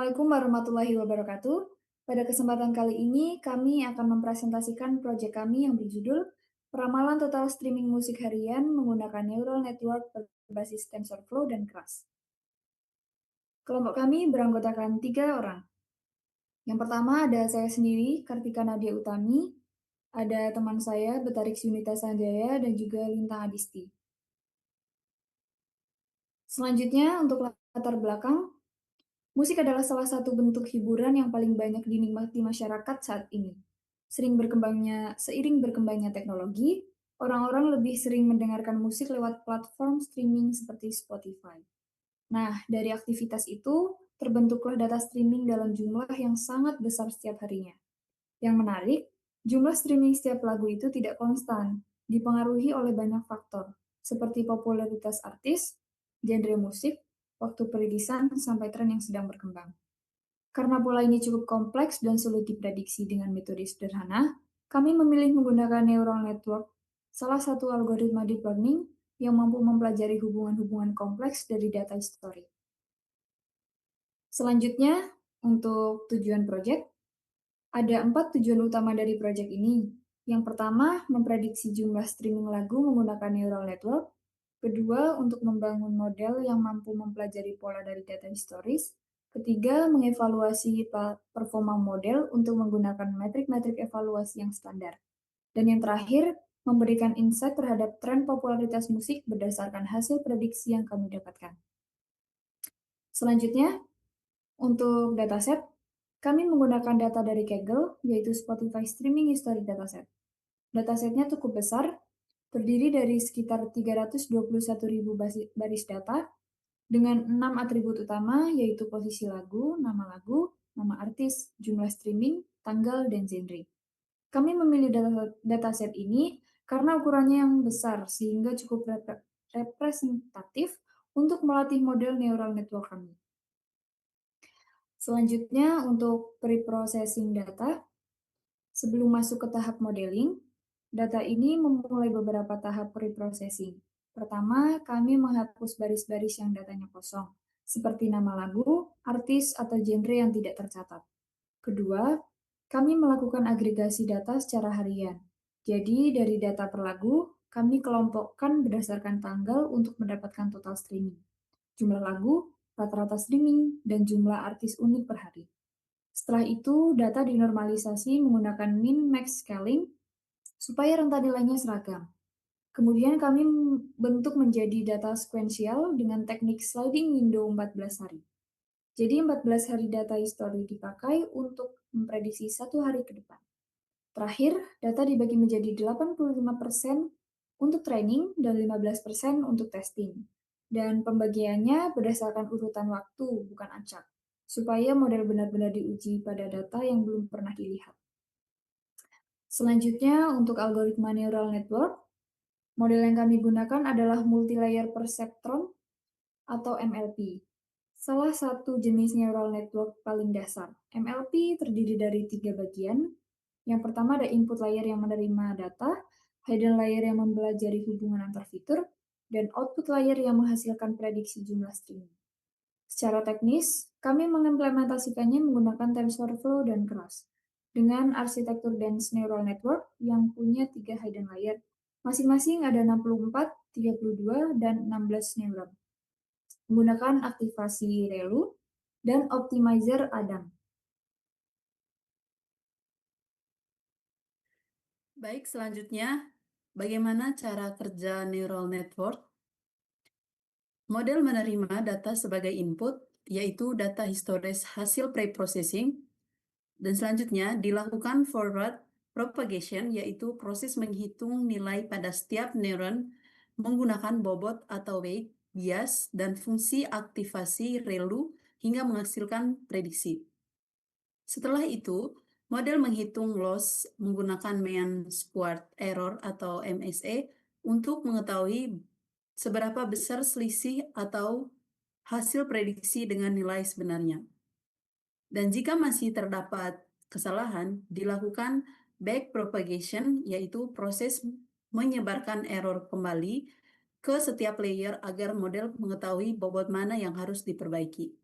Assalamualaikum warahmatullahi wabarakatuh. Pada kesempatan kali ini, kami akan mempresentasikan proyek kami yang berjudul Peramalan Total Streaming Musik Harian menggunakan Neural Network berbasis TensorFlow dan Keras. Kelompok kami beranggotakan 3 orang. Yang pertama ada saya sendiri, Kartika Nadia Utami, ada teman saya, Betarix Yunita Sanjaya, dan juga Lintang Adisti. Selanjutnya, untuk latar belakang, musik adalah salah satu bentuk hiburan yang paling banyak dinikmati masyarakat saat ini. Seiring berkembangnya teknologi, orang-orang lebih sering mendengarkan musik lewat platform streaming seperti Spotify. Nah, dari aktivitas itu, terbentuklah data streaming dalam jumlah yang sangat besar setiap harinya. Yang menarik, jumlah streaming setiap lagu itu tidak konstan, dipengaruhi oleh banyak faktor, seperti popularitas artis, genre musik, waktu perilisan, sampai tren yang sedang berkembang. Karena pola ini cukup kompleks dan sulit diprediksi dengan metode sederhana, kami memilih menggunakan neural network, salah satu algoritma deep learning yang mampu mempelajari hubungan-hubungan kompleks dari data histori. Selanjutnya, untuk tujuan proyek, ada 4 tujuan utama dari proyek ini. Yang pertama, memprediksi jumlah streaming lagu menggunakan neural network. Kedua, untuk membangun model yang mampu mempelajari pola dari data historis. Ketiga, mengevaluasi performa model untuk menggunakan metrik-metrik evaluasi yang standar. Dan yang terakhir, memberikan insight terhadap tren popularitas musik berdasarkan hasil prediksi yang kami dapatkan. Selanjutnya, untuk dataset, kami menggunakan data dari Kaggle, yaitu Spotify Streaming History Dataset. Datasetnya cukup besar, terdiri dari sekitar 321.000 baris data, dengan 6 atribut utama, yaitu posisi lagu, nama artis, jumlah streaming, tanggal, dan genre. Kami memilih dataset ini karena ukurannya yang besar, sehingga cukup representatif untuk melatih model neural network kami. Selanjutnya, untuk pre-processing data, sebelum masuk ke tahap modeling, data ini memulai beberapa tahap pre-processing. Pertama, kami menghapus baris-baris yang datanya kosong, seperti nama lagu, artis, atau genre yang tidak tercatat. Kedua, kami melakukan agregasi data secara harian. Jadi, dari data per lagu, kami kelompokkan berdasarkan tanggal untuk mendapatkan total streaming, jumlah lagu, rata-rata streaming, dan jumlah artis unik per hari. Setelah itu, data dinormalisasi menggunakan min-max scaling supaya rentang nilainya seragam. Kemudian kami bentuk menjadi data sekuensial dengan teknik sliding window 14 hari. Jadi 14 hari data histori dipakai untuk memprediksi 1 hari ke depan. Terakhir, data dibagi menjadi 85% untuk training dan 15% untuk testing. Dan pembagiannya berdasarkan urutan waktu, bukan acak, supaya model benar-benar diuji pada data yang belum pernah dilihat. Selanjutnya, untuk algoritma neural network, model yang kami gunakan adalah multilayer perceptron atau MLP. Salah satu jenis neural network paling dasar. MLP terdiri dari 3 bagian. Yang pertama ada input layer yang menerima data, hidden layer yang mempelajari hubungan antar fitur, dan output layer yang menghasilkan prediksi jumlah streaming. Secara teknis, kami mengimplementasikannya menggunakan TensorFlow dan Keras, dengan arsitektur dense neural network yang punya 3 hidden layer. Masing-masing ada 64, 32, dan 16 neuron. Menggunakan aktivasi ReLU dan optimizer Adam. Baik, selanjutnya, bagaimana cara kerja neural network? Model menerima data sebagai input, yaitu data historis hasil pre-processing, dan selanjutnya dilakukan forward propagation, yaitu proses menghitung nilai pada setiap neuron menggunakan bobot atau weight, bias, dan fungsi aktivasi ReLU hingga menghasilkan prediksi. Setelah itu, model menghitung loss menggunakan mean squared error atau MSE untuk mengetahui seberapa besar selisih atau hasil prediksi dengan nilai sebenarnya. Dan jika masih terdapat kesalahan, dilakukan back propagation, yaitu proses menyebarkan error kembali ke setiap layer agar model mengetahui bobot mana yang harus diperbaiki.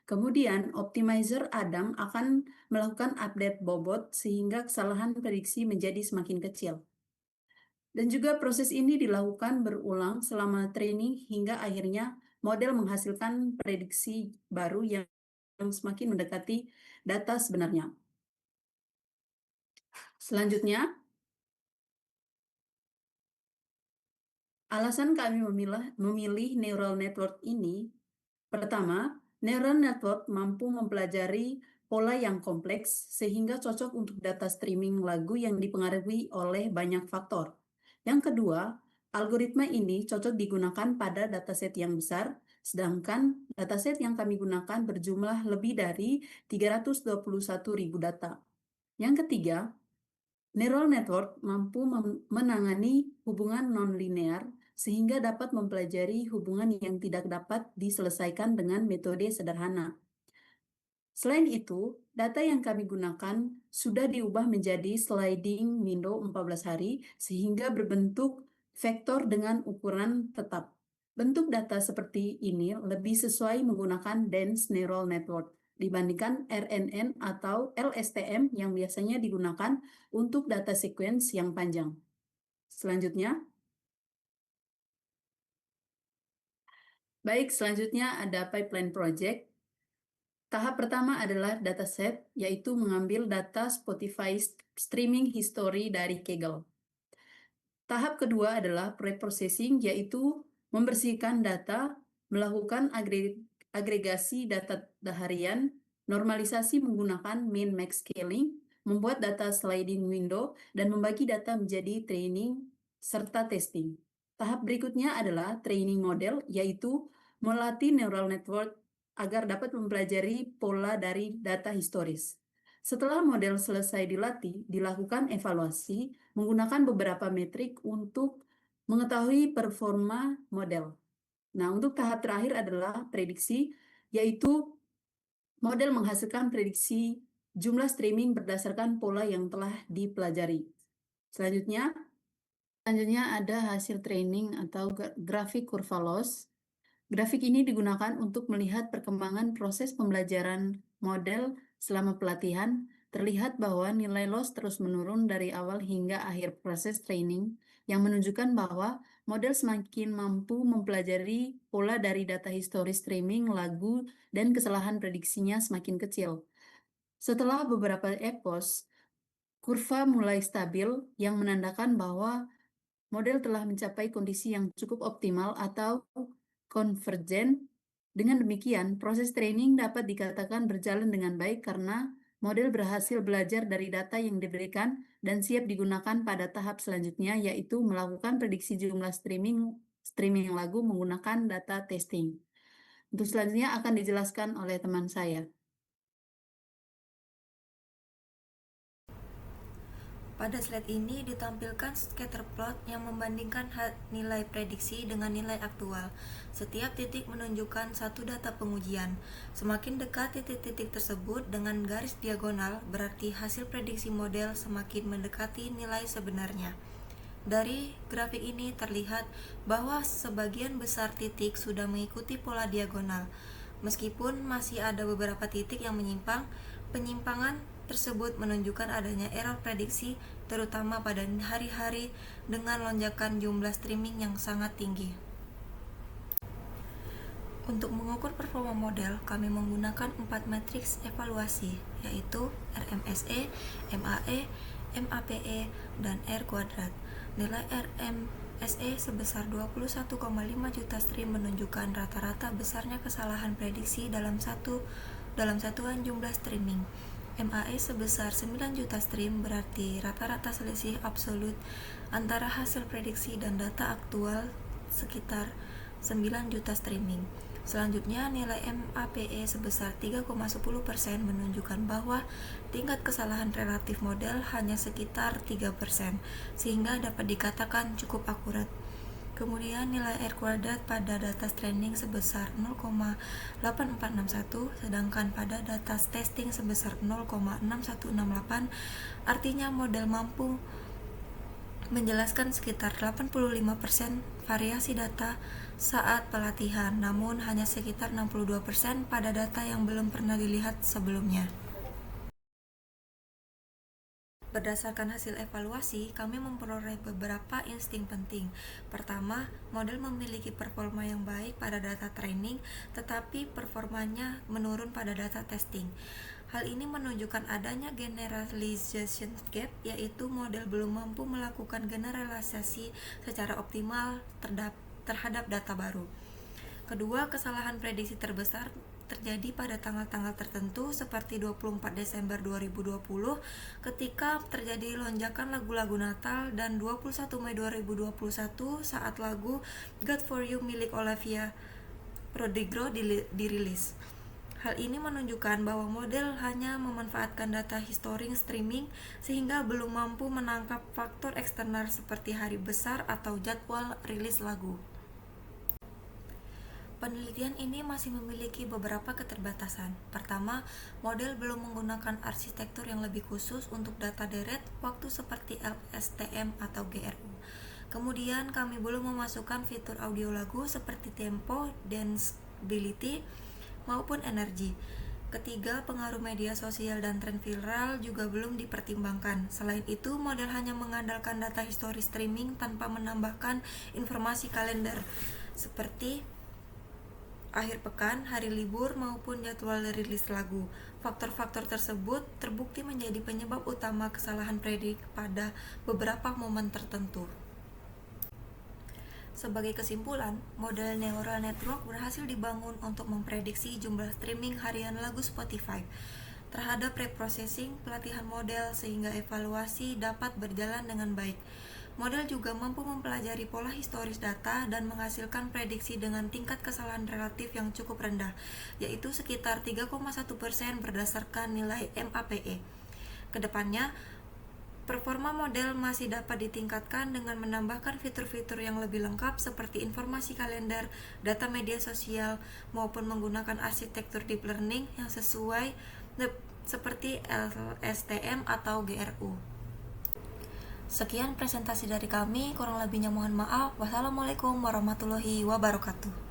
Kemudian, optimizer Adam akan melakukan update bobot sehingga kesalahan prediksi menjadi semakin kecil. Dan juga proses ini dilakukan berulang selama training hingga akhirnya model menghasilkan prediksi baru yang semakin mendekati data sebenarnya. Selanjutnya, alasan kami memilih neural network ini, pertama, neural network mampu mempelajari pola yang kompleks sehingga cocok untuk data streaming lagu yang dipengaruhi oleh banyak faktor. Yang kedua, algoritma ini cocok digunakan pada dataset yang besar, sedangkan dataset yang kami gunakan berjumlah lebih dari 321.000 data. Yang ketiga, neural network mampu menangani hubungan nonlinear sehingga dapat mempelajari hubungan yang tidak dapat diselesaikan dengan metode sederhana. Selain itu, data yang kami gunakan sudah diubah menjadi sliding window 14 hari sehingga berbentuk vektor dengan ukuran tetap. Bentuk data seperti ini lebih sesuai menggunakan dense neural network dibandingkan RNN atau LSTM yang biasanya digunakan untuk data sequence yang panjang. Selanjutnya, selanjutnya ada pipeline project. Tahap pertama adalah dataset, yaitu mengambil data Spotify streaming history dari Kaggle. Tahap kedua adalah preprocessing, yaitu membersihkan data, melakukan agregasi data harian, normalisasi menggunakan min-max scaling, membuat data sliding window, dan membagi data menjadi training serta testing. Tahap berikutnya adalah training model, yaitu melatih neural network agar dapat mempelajari pola dari data historis. Setelah model selesai dilatih, dilakukan evaluasi menggunakan beberapa metrik untuk mengetahui performa model. Nah, untuk tahap terakhir adalah prediksi, yaitu model menghasilkan prediksi jumlah streaming berdasarkan pola yang telah dipelajari. Selanjutnya ada hasil training atau grafik kurva loss. Grafik ini digunakan untuk melihat perkembangan proses pembelajaran model selama pelatihan. Terlihat bahwa nilai loss terus menurun dari awal hingga akhir proses training, yang menunjukkan bahwa model semakin mampu mempelajari pola dari data historis streaming lagu dan kesalahan prediksinya semakin kecil. Setelah beberapa epos, kurva mulai stabil, yang menandakan bahwa model telah mencapai kondisi yang cukup optimal atau konvergen. Dengan demikian, proses training dapat dikatakan berjalan dengan baik karena model berhasil belajar dari data yang diberikan dan siap digunakan pada tahap selanjutnya, yaitu melakukan prediksi jumlah streaming lagu menggunakan data testing. Untuk selanjutnya akan dijelaskan oleh teman saya. Pada slide ini ditampilkan scatter plot yang membandingkan nilai prediksi dengan nilai aktual. Setiap titik menunjukkan satu data pengujian. Semakin dekat titik-titik tersebut dengan garis diagonal, berarti hasil prediksi model semakin mendekati nilai sebenarnya. Dari grafik ini terlihat bahwa sebagian besar titik sudah mengikuti pola diagonal. Meskipun masih ada beberapa titik yang menyimpang, penyimpangan tersebut menunjukkan adanya error prediksi, terutama pada hari-hari dengan lonjakan jumlah streaming yang sangat tinggi. Untuk mengukur performa model, kami menggunakan 4 matriks evaluasi, yaitu RMSE, MAE, MAPE, dan R kuadrat. Nilai RMSE sebesar 21,5 juta stream menunjukkan rata-rata besarnya kesalahan prediksi dalam satuan jumlah streaming. MAE sebesar 9 juta stream berarti rata-rata selisih absolut antara hasil prediksi dan data aktual sekitar 9 juta streaming. Selanjutnya, nilai MAPE sebesar 3,10% menunjukkan bahwa tingkat kesalahan relatif model hanya sekitar 3%, sehingga dapat dikatakan cukup akurat. Kemudian nilai R kuadrat pada data training sebesar 0,8461, sedangkan pada data testing sebesar 0,6168, artinya model mampu menjelaskan sekitar 85% variasi data saat pelatihan, namun hanya sekitar 62% pada data yang belum pernah dilihat sebelumnya. Berdasarkan hasil evaluasi, kami memperoleh beberapa insting penting. Pertama, model memiliki performa yang baik pada data training, tetapi performanya menurun pada data testing. Hal ini menunjukkan adanya generalization gap, yaitu model belum mampu melakukan generalisasi secara optimal terhadap data baru. Kedua, kesalahan prediksi terbesar terjadi pada tanggal-tanggal tertentu seperti 24 Desember 2020 ketika terjadi lonjakan lagu-lagu Natal dan 21 Mei 2021 saat lagu God For You milik Olivia Rodrigo dirilis. Hal ini menunjukkan bahwa model hanya memanfaatkan data historing streaming sehingga belum mampu menangkap faktor eksternal seperti hari besar atau jadwal rilis lagu. Penelitian ini masih memiliki beberapa keterbatasan. Pertama, model belum menggunakan arsitektur yang lebih khusus untuk data deret waktu seperti LSTM atau GRU. Kemudian, kami belum memasukkan fitur audio lagu seperti tempo, danceability, maupun energi. Ketiga, pengaruh media sosial dan tren viral juga belum dipertimbangkan. Selain itu, model hanya mengandalkan data histori streaming tanpa menambahkan informasi kalender seperti akhir pekan, hari libur, maupun jadwal rilis lagu. Faktor-faktor tersebut terbukti menjadi penyebab utama kesalahan predik pada beberapa momen tertentu. Sebagai kesimpulan, model neural network berhasil dibangun untuk memprediksi jumlah streaming harian lagu Spotify terhadap reprocessing pelatihan model sehingga evaluasi dapat berjalan dengan baik. Model juga mampu mempelajari pola historis data dan menghasilkan prediksi dengan tingkat kesalahan relatif yang cukup rendah, yaitu sekitar 3,1% berdasarkan nilai MAPE. Kedepannya, performa model masih dapat ditingkatkan dengan menambahkan fitur-fitur yang lebih lengkap seperti informasi kalender, data media sosial, maupun menggunakan arsitektur deep learning yang sesuai seperti LSTM atau GRU. Sekian presentasi dari kami, kurang lebihnya mohon maaf. Wassalamualaikum warahmatullahi wabarakatuh.